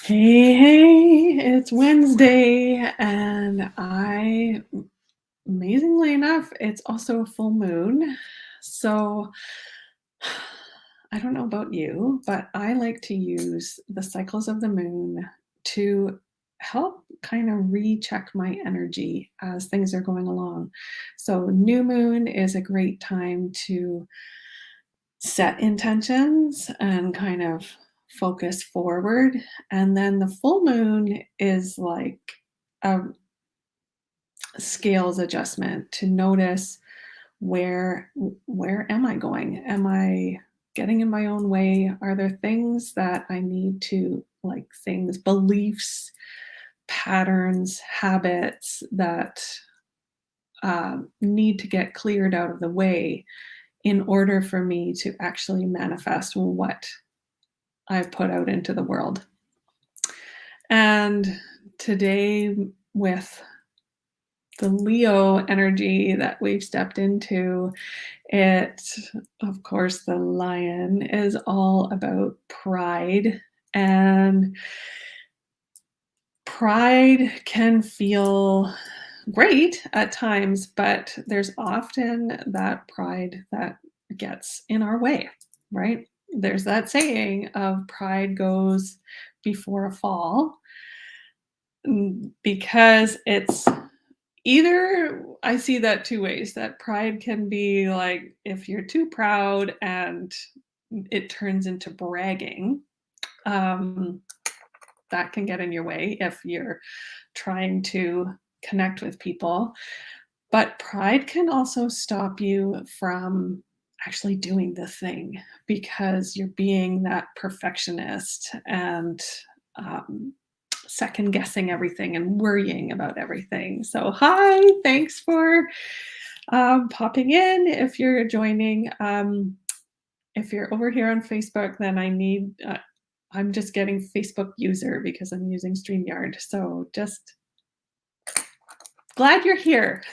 Hey, hey, it's Wednesday, and amazingly enough, it's also a full moon. So I don't know about you, but I like to use the cycles of the moon to help kind of recheck my energy as things are going along. So, new moon is a great time to set intentions and kind of focus forward. And then the full moon is like a scales adjustment to notice where am I going? Am I getting in my own way? Are there things that I need to like things, beliefs, patterns, habits that need to get cleared out of the way in order for me to actually manifest what I've put out into the world. And today, with the Leo energy that we've stepped into, it, of course, the lion is all about pride. And pride can feel great at times, but there's often that pride that gets in our way, right? There's that saying of pride goes before a fall. Because it's either I see that 2 ways, that pride can be like if you're too proud and it turns into bragging, um, that can get in your way if you're trying to connect with people. But pride can also stop you from actually doing the thing because you're being that perfectionist and um, second guessing everything and worrying about everything. So, hi, thanks for popping in. If you're joining, if you're over here on Facebook, then I'm just getting Facebook user because I'm using StreamYard. So, just glad you're here.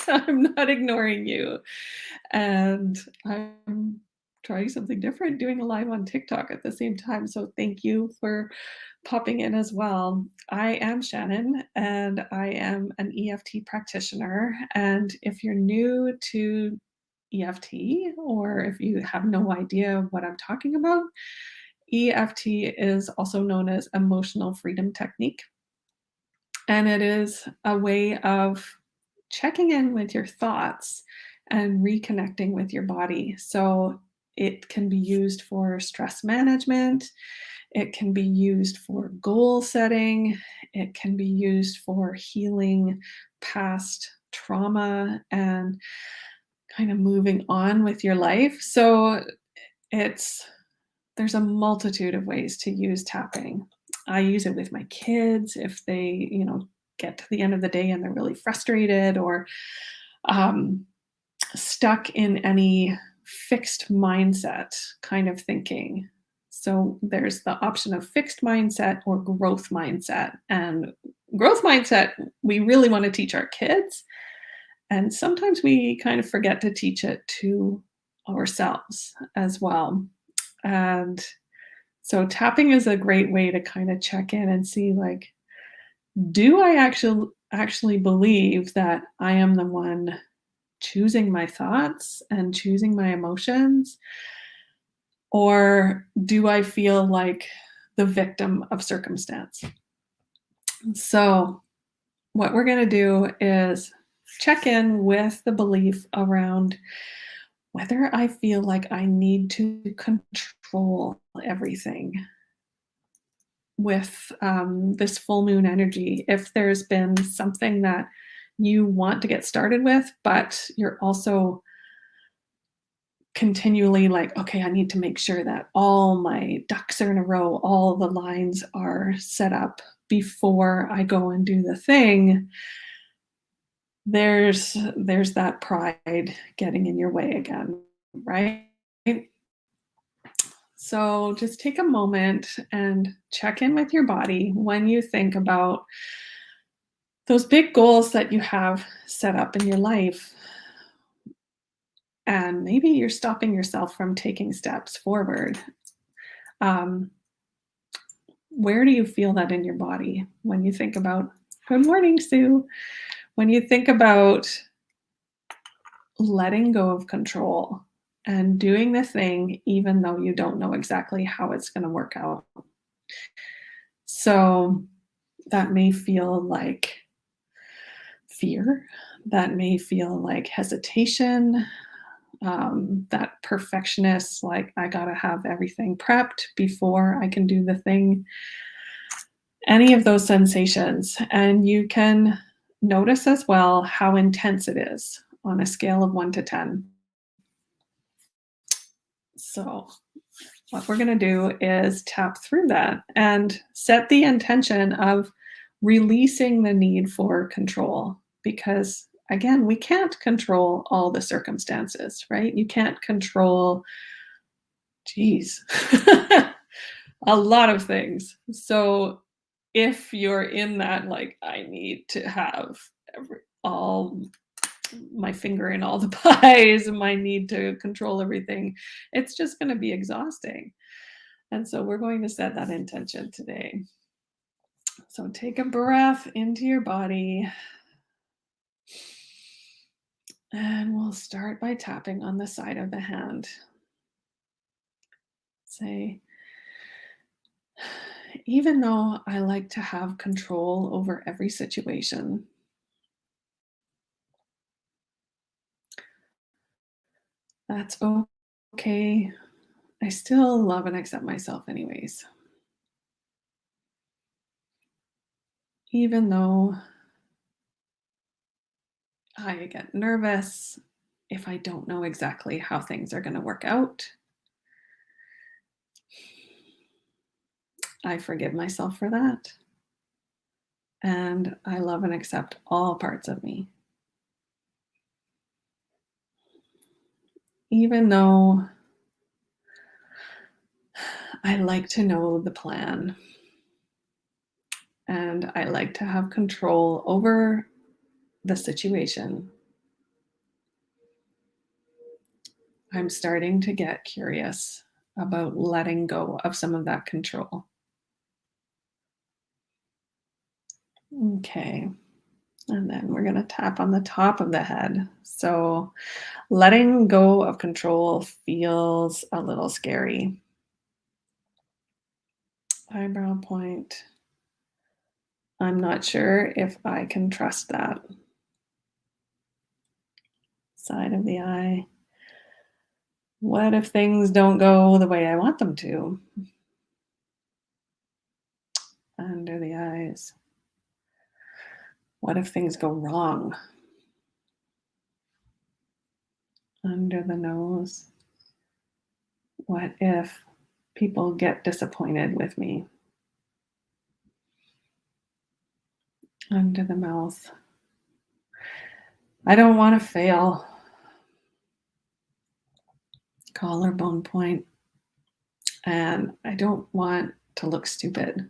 I'm not ignoring you. And I'm trying something different, doing a live on TikTok at the same time. So thank you for popping in as well. I am Shannon and I am an EFT practitioner. And if you're new to EFT or if you have no idea what I'm talking about, EFT is also known as emotional freedom technique. And it is a way of checking in with your thoughts and reconnecting with your body. So it can be used for stress management, it can be used for goal setting, it can be used for healing past trauma and kind of moving on with your life. So it's there's a multitude of ways to use tapping. I use it with my kids if they, get to the end of the day and they're really frustrated or um, stuck in any fixed mindset kind of thinking. So there's the option of fixed mindset or growth mindset. And growth mindset, we really want to teach our kids. And sometimes we kind of forget to teach it to ourselves as well. And so tapping is a great way to kind of check in and see like, do I actually believe that I am the one choosing my thoughts and choosing my emotions? Or do I feel like the victim of circumstance? So, what we're going to do is check in with the belief around whether I feel like I need to control everything with this full moon energy. If there's been something that you want to get started with, but you're also continually like, okay, I need to make sure that all my ducks are in a row, all the lines are set up before I go and do the thing. There's that pride getting in your way again, right? So just take a moment and check in with your body when you think about those big goals that you have set up in your life. And maybe you're stopping yourself from taking steps forward. Um, where do you feel that in your body when you think about, good morning, Sue. When you think about letting go of control and doing the thing, even though you don't know exactly how it's going to work out. So that may feel like fear, that may feel like hesitation, that perfectionist, like I gotta have everything prepped before I can do the thing, any of those sensations. And you can notice as well how intense it is on a scale of 1 to 10. So, what we're going to do is tap through that and set the intention of releasing the need for control. Because again, we can't control all the circumstances, right? You can't control, geez, a lot of things. So if you're in that, like, I need to have all my finger in all the pies and my need to control everything, it's just going to be exhausting. And so we're going to set that intention today. So take a breath into your body. And we'll start by tapping on the side of the hand. Say, even though I like to have control over every situation, that's okay. I still love and accept myself anyways. Even though I get nervous if I don't know exactly how things are going to work out, I forgive myself for that. And I love and accept all parts of me. Even though I like to know the plan and I like to have control over the situation, I'm starting to get curious about letting go of some of that control. Okay. And then we're going to tap on the top of the head. So letting go of control feels a little scary. Eyebrow point. I'm not sure if I can trust that. Side of the eye. What if things don't go the way I want them to? Under the eyes. What if things go wrong? Under the nose. What if people get disappointed with me? Under the mouth. I don't want to fail. Collarbone point. And I don't want to look stupid.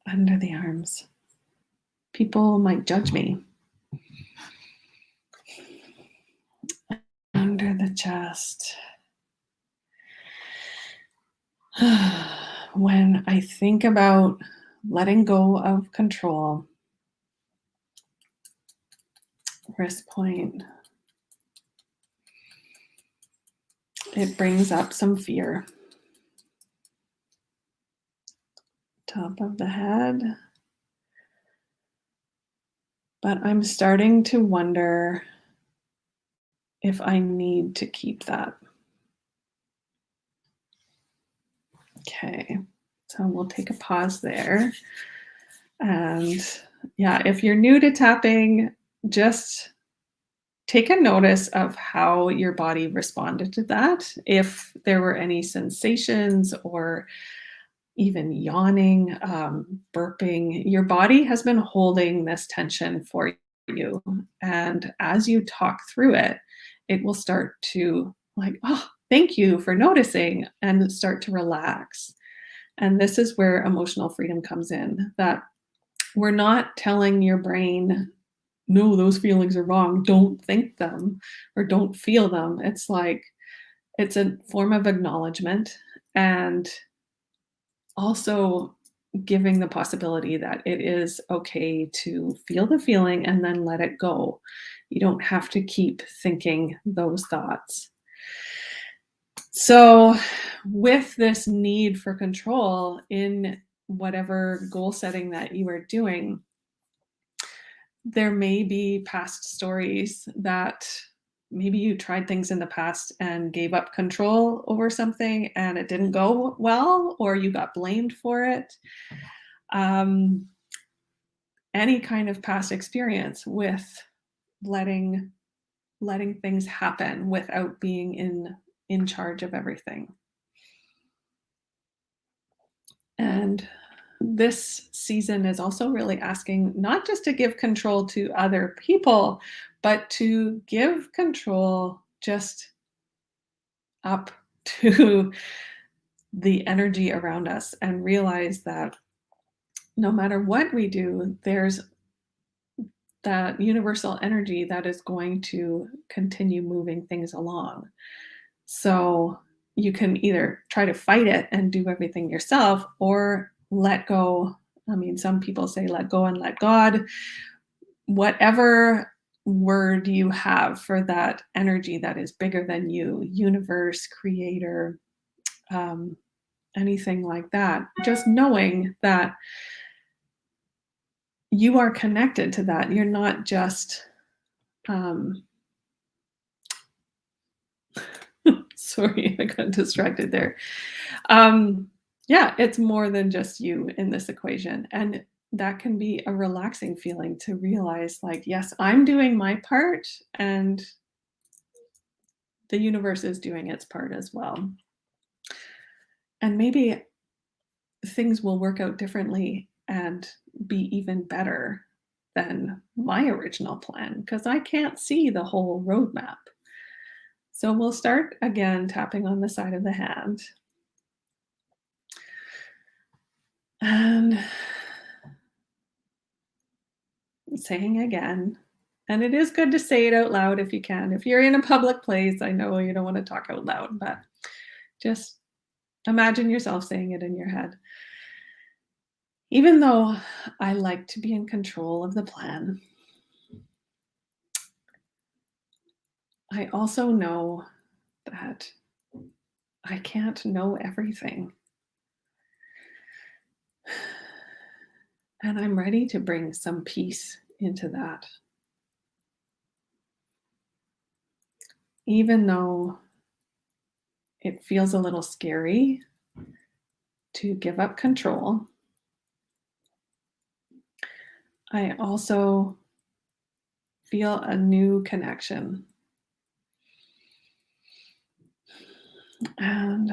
Under the arms. People might judge me. Under the chest. When I think about letting go of control, wrist point, it brings up some fear. Top of the head. But I'm starting to wonder if I need to keep that. Okay, so we'll take a pause there. And yeah, if you're new to tapping, just take a notice of how your body responded to that. If there were any sensations or even yawning, burping, your body has been holding this tension for you. And as you talk through it, it will start to, like, oh, thank you for noticing, and start to relax. And this is where emotional freedom comes in, that we're not telling your brain, no, those feelings are wrong, don't think them or don't feel them. It's like, it's a form of acknowledgement. and also giving the possibility that it is okay to feel the feeling and then let it go. You don't have to keep thinking those thoughts. So, with this need for control in whatever goal setting that you are doing, there may be past stories that maybe you tried things in the past and gave up control over something and it didn't go well, or you got blamed for it. Um, any kind of past experience with letting things happen without being in charge of everything. And this season is also really asking not just to give control to other people, but to give control just up to the energy around us and realize that no matter what we do, there's that universal energy that is going to continue moving things along. So you can either try to fight it and do everything yourself or let go. I mean, some people say let go and let God. Whatever word you have for that energy that is bigger than you, universe, creator, um, anything like that, just knowing that you are connected to that. You're not just, um, sorry, I got distracted there. Um, yeah, it's more than just you in this equation. And that can be a relaxing feeling to realize, like, yes, I'm doing my part and the universe is doing its part as well. And maybe things will work out differently and be even better than my original plan because I can't see the whole roadmap. So we'll start again tapping on the side of the hand and saying again. And it is good to say it out loud if you can. If you're in a public place, I know you don't want to talk out loud, but just imagine yourself saying it in your head. Even though I like to be in control of the plan, I also know that I can't know everything. And I'm ready to bring some peace into that. Even though it feels a little scary to give up control, I also feel a new connection. And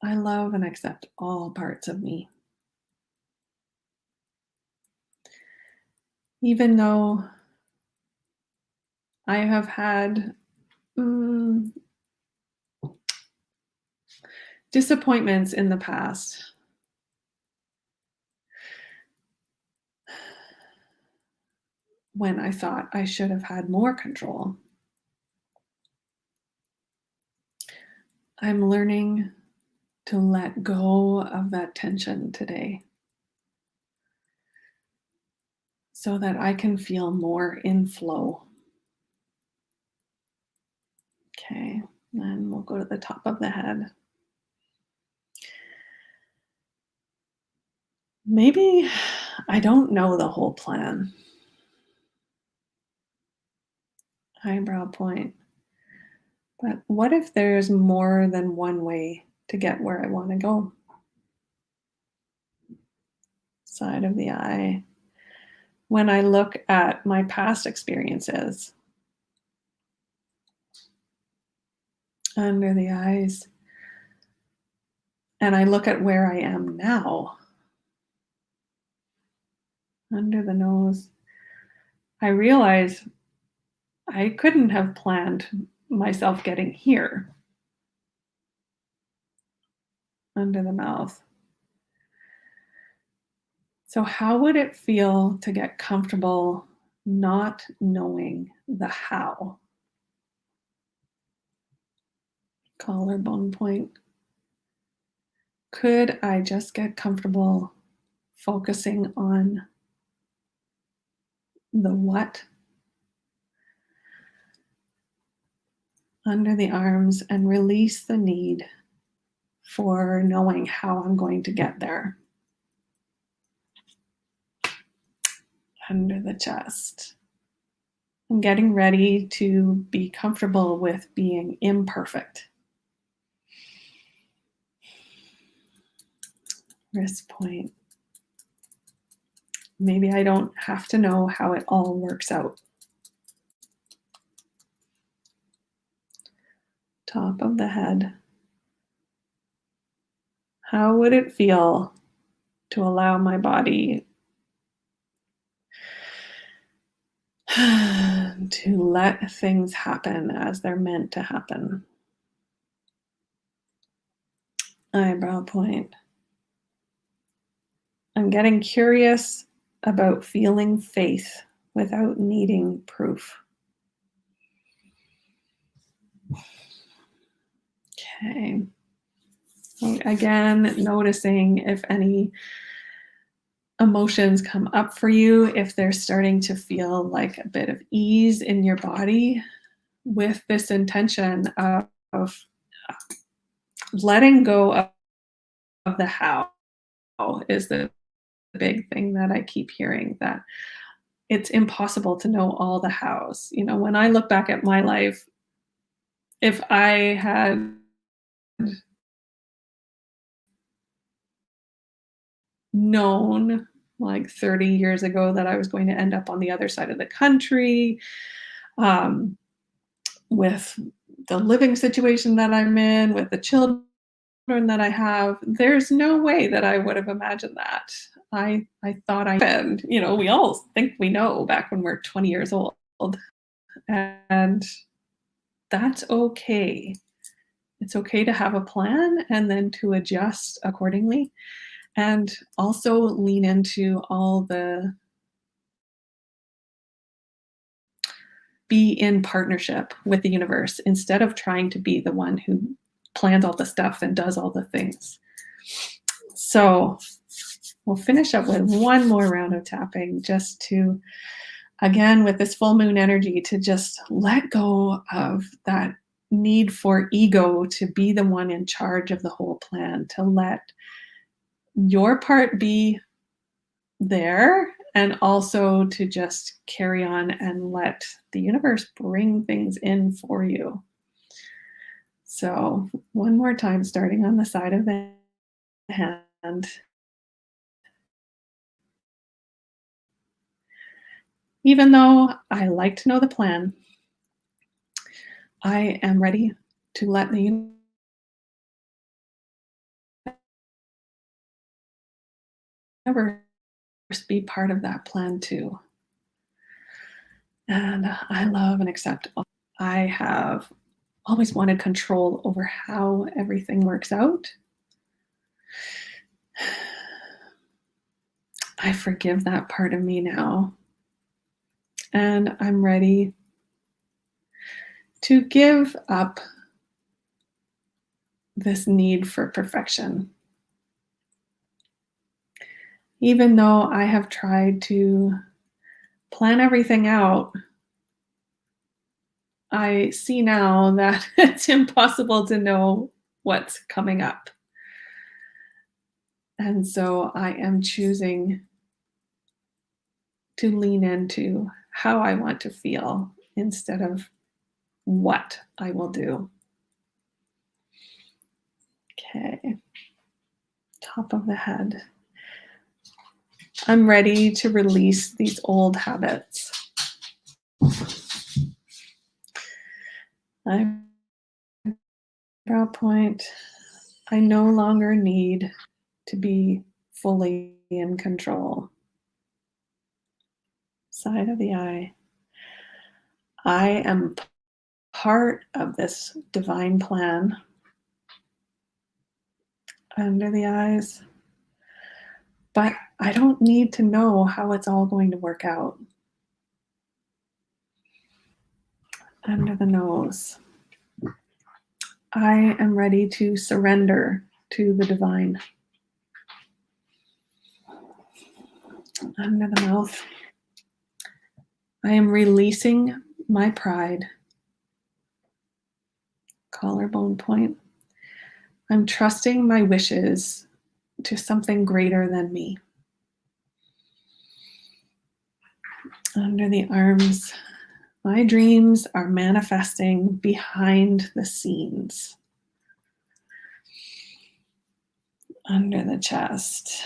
I love and accept all parts of me. Even though I have had mm, disappointments in the past, when I thought I should have had more control, I'm learning to let go of that tension today so that I can feel more in flow. Okay, then we'll go to the top of the head. Maybe I don't know the whole plan. Eyebrow point. But what if there's more than one way to get where I want to go? Side of the eye. When I look at my past experiences, under the eyes, and I look at where I am now, under the nose, I realize I couldn't have planned myself getting here, under the mouth. So, how would it feel to get comfortable not knowing the how? Collarbone point. Could I just get comfortable focusing on the what under the arms and release the need for knowing how I'm going to get there? Under the chest. I'm getting ready to be comfortable with being imperfect. Wrist point. Maybe I don't have to know how it all works out. Top of the head. How would it feel to allow my body to let things happen as they're meant to happen? Eyebrow point. I'm getting curious about feeling faith without needing proof. Okay. Again, noticing if any emotions come up for you, if they're starting to feel like a bit of ease in your body, with this intention of letting go of the how is the big thing that I keep hearing, that it's impossible to know all the hows. You know, when I look back at my life, if I had known like 30 years ago that I was going to end up on the other side of the country, um, with the living situation that I'm in, with the children that I have, there's no way that I would have imagined that. I thought and you know, we all think we know back when we're 20 years old, and that's okay. It's okay to have a plan and then to adjust accordingly, and also lean into all the be in partnership with the universe instead of trying to be the one who plans all the stuff and does all the things. So we'll finish up with one more round of tapping, just to, again, with this full moon energy, to just let go of that need for ego to be the one in charge of the whole plan, to let your part be there, and also to just carry on and let the universe bring things in for you. So one more time, starting on the side of the hand. Even though I like to know the plan, I am ready to let the universe be part of that plan too. And I love and accept. I have always wanted control over how everything works out. I forgive that part of me now. And I'm ready to give up this need for perfection. Even though I have tried to plan everything out, I see now that it's impossible to know what's coming up. And so I am choosing to lean into how I want to feel instead of what I will do. Okay. Top of the head. I'm ready to release these old habits. Eyebrow point. I no longer need to be fully in control. Side of the eye. I am part of this divine plan. Under the eyes. But I don't need to know how it's all going to work out. Under the nose. I am ready to surrender to the divine. Under the mouth. I am releasing my pride. Collarbone point. I'm trusting my wishes to something greater than me. Under the arms, my dreams are manifesting behind the scenes. Under the chest,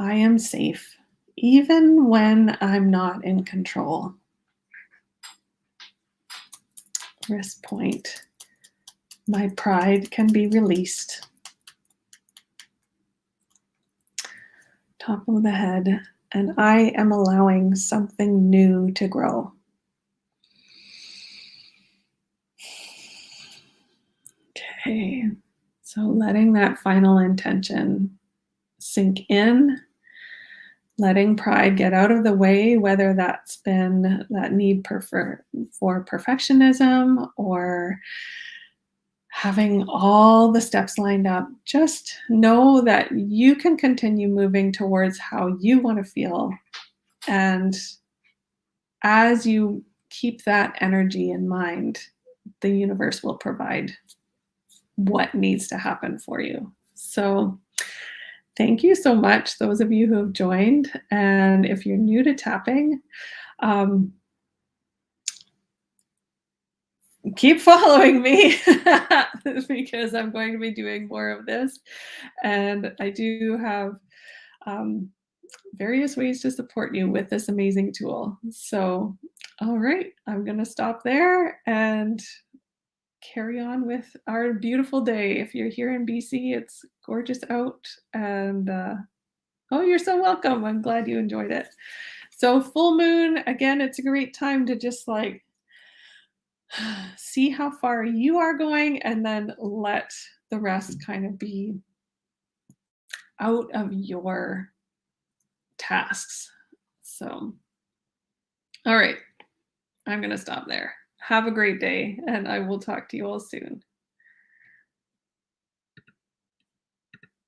I am safe, even when I'm not in control. Wrist point, my pride can be released. Top of the head, and I am allowing something new to grow. Okay, so letting that final intention sink in, letting pride get out of the way, whether that's been that need for perfectionism or having all the steps lined up. Just know that you can continue moving towards how you want to feel. And as you keep that energy in mind, the universe will provide what needs to happen for you. So thank you so much, those of you who have joined. And if you're new to tapping, keep following me because I'm going to be doing more of this. And I do have various ways to support you with this amazing tool. So, all right, I'm going to stop there and carry on with our beautiful day. If you're here in BC, it's gorgeous out. And oh, you're so welcome. I'm glad you enjoyed it. So, full moon, again, it's a great time to just like see how far you are going and then let the rest kind of be out of your tasks. So, all right, I'm going to stop there. Have a great day, and I will talk to you all soon.